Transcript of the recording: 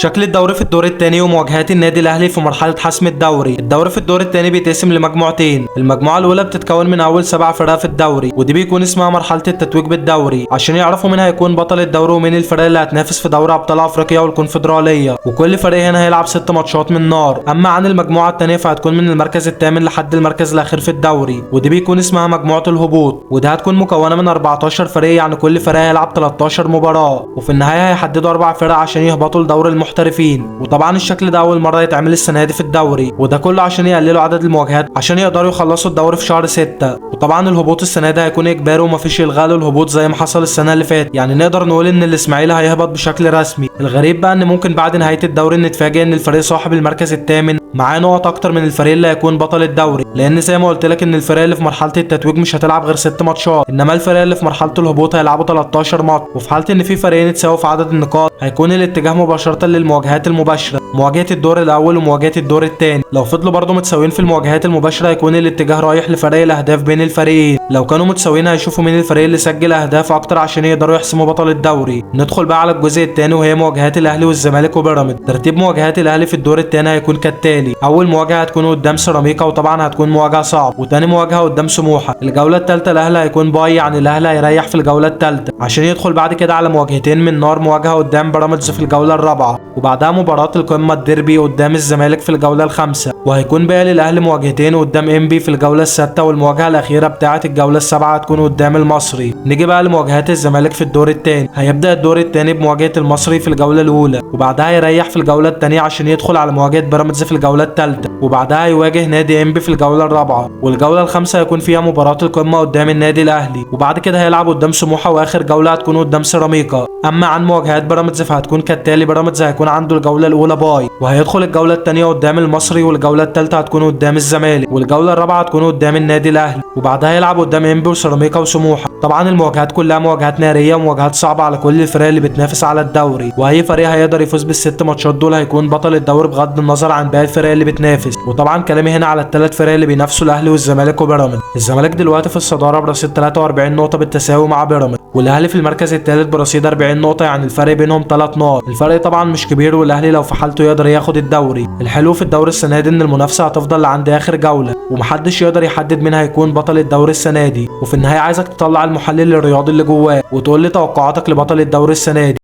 شكل الدوري في الدور الثاني ومواجهات النادي الاهلي في مرحله حسم الدوري. الدوري في الدور الثاني بيتقسم لمجموعتين، المجموعه الاولى بتتكون من اول 7 فرق في الدوري، ودي بيكون اسمها مرحله التتويج بالدوري، عشان يعرفوا مين هيكون بطل الدوري ومين الفرق اللي هتنافس في دوري ابطال افريقيا والكونفدراليه، وكل فريق هنا هيلعب 6 ماتشات من نار. اما عن المجموعه الثانيه فهتكون من المركز الثامن لحد المركز الاخير في الدوري، ودي بيكون اسمها مجموعه الهبوط، وده هتكون مكونه من 14 فريق، يعني كل فريق هيلعب 13 مباراه، وفي النهايه هيحددوا 4 فرق عشان يهبطوا لدوري المحترفين. وطبعا الشكل ده اول مره يتعمل السنه دي في الدوري، وده كله عشان يقللوا عدد المواجهات عشان يقدروا يخلصوا الدوري في شهر 6. وطبعا الهبوط السنه ده هيكون اجباري ومفيش الغاء للهبوط زي ما حصل السنه اللي فاتت، يعني نقدر نقول ان الاسماعيلي هيهبط بشكل رسمي. الغريب بقى ان ممكن بعد نهايه الدوري نتفاجئ ان الفريق صاحب المركز الثامن معاه نقط اكتر من الفريق اللي هيكون بطل الدوري، لان زي ما قلت لك ان الفريق اللي في مرحله التتويج مش هتلعب غير 6 ماتشات، انما الفريق اللي في مرحله الهبوط هيلعبوا 13 ماتش. وفي حاله ان في فريقين اتساووا في عدد النقاط هيكون الاتجاه مباشره للمواجهات المباشره، مواجهه الدور الاول ومواجهه الدور الثاني. لو فضلوا برضه متساويين في المواجهات المباشره هيكون الاتجاه رايح لفريق الاهداف بين الفريقين، لو كانوا متساويين هيشوفوا مين الفريق اللي سجل اهداف اكتر عشان يقدروا يحسموا بطل الدوري. ندخل بقى على الجزء الثاني وهي مواجهات الاهلي والزمالك وبيراميدز. ترتيب مواجهات الاهلي في الدور الثاني هيكون كالتالي: اول مواجهه هتكون قدام سيراميكا، وطبعا هتكون مواجهه صعبه، وتاني مواجهه قدام سموحه. الجوله الثالثه الاهلي هيكون باي، يعني الاهلي هيريح في الجوله الثالثه عشان يدخل بعد كده على مواجهتين من نار، مواجهه قدام بيراميدز في الجوله الرابعه، وبعدها مباراه القمه الديربي قدام الزمالك في الجوله الخامسه، وهيكون باقي للاهلي مواجهتين قدام انبي في الجوله السادسه، والمواجهه الاخيره بتاعه الجوله السابعه هتكون قدام المصري. نيجي بقى لمواجهات الزمالك في الدور الثاني. هيبدا الدور الثاني بمواجهه المصري في الجوله الاولى، وبعدها يريح في الجوله الثانيه عشان يدخل على مواجهه بيراميدز في الجوله الثالثه، وبعدها يواجه نادي انبي في الجوله الرابعه، والجوله الخامسه هيكون فيها مباراه القمه قدام النادي الاهلي، وبعد كده هيلعب قدام سموحه، واخر جوله هتكون قدام سيراميكا. اما عن مواجهات بيراميدز فهتكون كالتالي: بيراميدز هيكون عنده الجوله الاولى باي، وهيدخل الجوله الثانيه قدام المصري، والجوله الثالثه هتكون قدام الزمالك، والجوله الرابعه هتكون قدام النادي الاهلي، وبعدها يلعب قدام انبي وسيراميكا وسموحه. طبعا المواجهات كلها مواجهات ناريه ومواجهات صعبه على كل الفرق اللي بتنافس على الدوري، واي فريق هيقدر يفوز بالست ماتشات دول هيكون بطل الدوري بغض النظر عن باقي الفرق اللي بتنافس. وطبعا كلامي هنا على الثلاث فرق اللي بينافسوا الاهلي والزمالك وبيراميدز. الزمالك دلوقتي في الصداره برصيد 43 نقطه بالتساوي مع بيراميدز، والاهلي في المركز الثالث برصيد 40 نقطه، يعني الفرق بينهم 3 نقط. الفرق طبعا مش كبير، والاهلي لو في حالته يقدر ياخد الدوري. الحلو في الدوري السنه دي ان المنافسه هتفضل لعند اخر جوله، ومحدش يقدر يحدد مين هيكون بطل الدوري السنه دي. وفي النهايه عايزك تطلع المحلل الرياضي اللي جواك وتقول لي توقعاتك لبطل الدوري السنه دي.